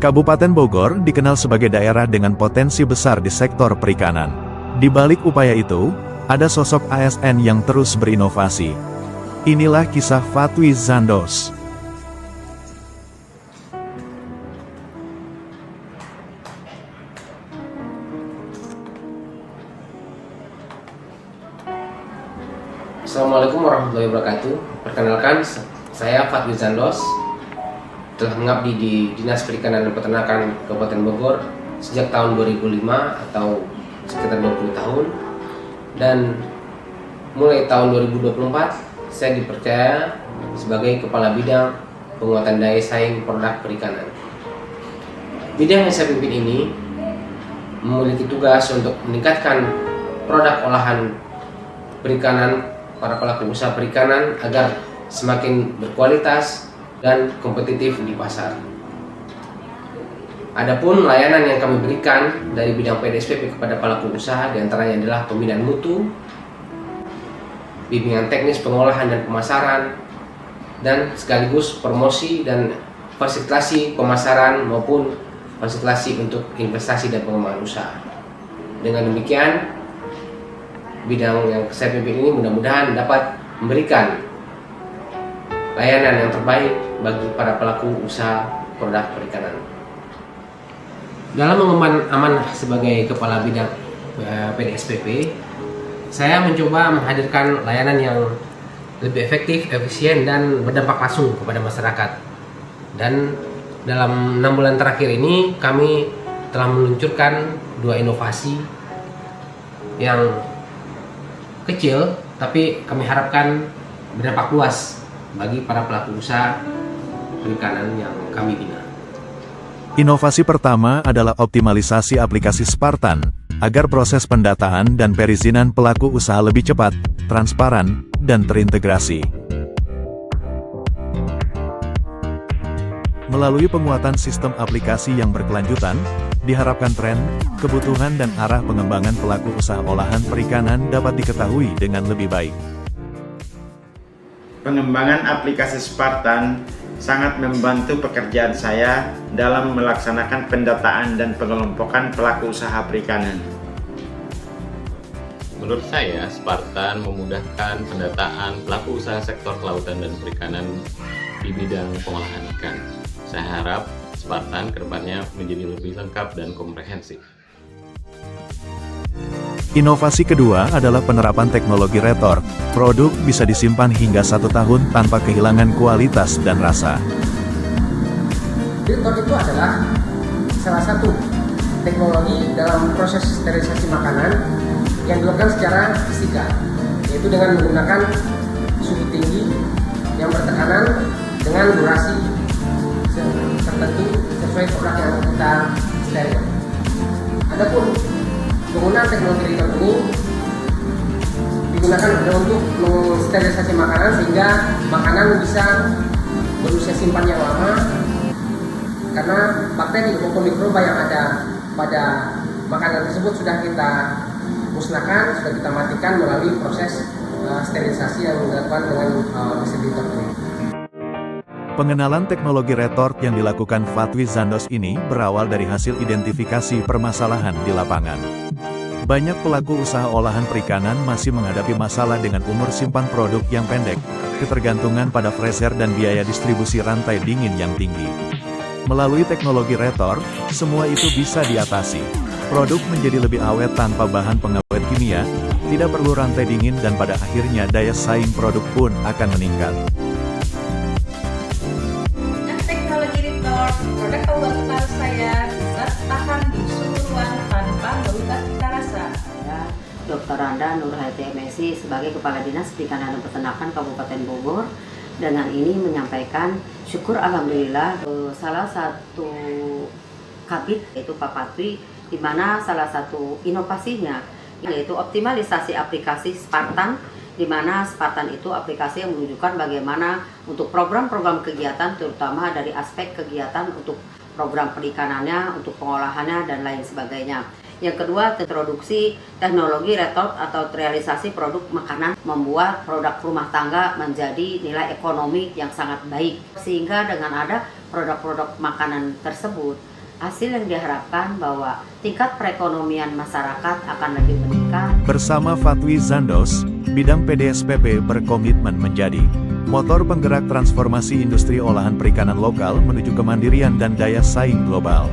Kabupaten Bogor dikenal sebagai daerah dengan potensi besar di sektor perikanan. Di balik upaya itu, ada sosok ASN yang terus berinovasi. Inilah kisah Fatwi Zandos. Assalamualaikum warahmatullahi wabarakatuh. Perkenalkan, saya Fatwi Zandos, telah mengabdi di Dinas Perikanan dan Peternakan Kabupaten Bogor sejak tahun 2005 atau sekitar 20 tahun. Dan mulai tahun 2024 saya dipercaya sebagai Kepala Bidang Penguatan Daya Saing Produk Perikanan. Bidang yang saya pimpin ini memiliki tugas untuk meningkatkan produk olahan perikanan para pelaku usaha perikanan agar semakin berkualitas dan kompetitif di pasar. Adapun layanan yang kami berikan dari bidang PDSPP kepada pelaku usaha diantaranya adalah pembinaan mutu, bimbingan teknis pengolahan dan pemasaran, dan sekaligus promosi dan fasilitasi pemasaran maupun fasilitasi untuk investasi dan pengembangan usaha. Dengan demikian, bidang yang saya pimpin ini mudah-mudahan dapat memberikan layanan yang terbaik bagi para pelaku usaha produk perikanan. Dalam mengemban amanah sebagai Kepala Bidang PDSPP, saya mencoba menghadirkan layanan yang lebih efektif, efisien, dan berdampak langsung kepada masyarakat. Dan dalam 6 bulan terakhir ini kami telah meluncurkan 2 inovasi yang kecil, tapi kami harapkan berdampak luas bagi para pelaku usaha perikanan yang kami bina. Inovasi pertama adalah optimalisasi aplikasi Spartan, agar proses pendataan dan perizinan pelaku usaha lebih cepat, transparan, dan terintegrasi. Melalui penguatan sistem aplikasi yang berkelanjutan, diharapkan tren, kebutuhan dan arah pengembangan pelaku usaha olahan perikanan dapat diketahui dengan lebih baik. Pengembangan aplikasi Spartan sangat membantu pekerjaan saya dalam melaksanakan pendataan dan pengelompokan pelaku usaha perikanan. Menurut saya, Spartan memudahkan pendataan pelaku usaha sektor kelautan dan perikanan di bidang pengolahan ikan. Saya harap Spartan kedepannya menjadi lebih lengkap dan komprehensif. Inovasi kedua adalah penerapan teknologi retort. Produk bisa disimpan hingga 1 tahun tanpa kehilangan kualitas dan rasa. Retort itu adalah salah satu teknologi dalam proses sterilisasi makanan yang dilakukan secara fisika, yaitu dengan menggunakan suhu tinggi yang bertekanan dengan durasi tertentu sesuai produk yang kita steril. Adapun penggunaan teknologi retort ini digunakan untuk mensterilisasi makanan sehingga makanan bisa berusia simpan yang lama, karena bakteri maupun mikroba yang ada pada makanan tersebut sudah kita musnahkan, sudah kita matikan melalui proses sterilisasi yang dilakukan dengan mesin retort ini. Pengenalan teknologi retort yang dilakukan Fatwi Zandos ini berawal dari hasil identifikasi permasalahan di lapangan. Banyak pelaku usaha olahan perikanan masih menghadapi masalah dengan umur simpan produk yang pendek, ketergantungan pada freezer dan biaya distribusi rantai dingin yang tinggi. Melalui teknologi retort, semua itu bisa diatasi. Produk menjadi lebih awet tanpa bahan pengawet kimia, tidak perlu rantai dingin dan pada akhirnya daya saing produk pun akan meningkat. Produk kebutuhan saya bisa tahan di suhu ruang tanpa merubah cita rasa. Saya Dr. Randa Nurhayati MSI sebagai Kepala Dinas Perikanan dan Peternakan Kabupaten Bogor. Dengan ini menyampaikan syukur alhamdulillah salah satu kabit yaitu Pak Fatwi, di mana salah satu inovasinya yaitu optimalisasi aplikasi Spartan, di mana Spartan itu aplikasi yang menunjukkan bagaimana untuk program-program kegiatan, terutama dari aspek kegiatan untuk program perikanannya, untuk pengolahannya, dan lain sebagainya. Yang kedua, introduksi teknologi retort atau realisasi produk makanan, membuat produk rumah tangga menjadi nilai ekonomi yang sangat baik. Sehingga dengan ada produk-produk makanan tersebut, Hasil yang diharapkan bahwa tingkat perekonomian masyarakat akan lebih meningkat. Bersama Fatwi Zandos, bidang PDSPP berkomitmen menjadi motor penggerak transformasi industri olahan perikanan lokal menuju kemandirian dan daya saing global.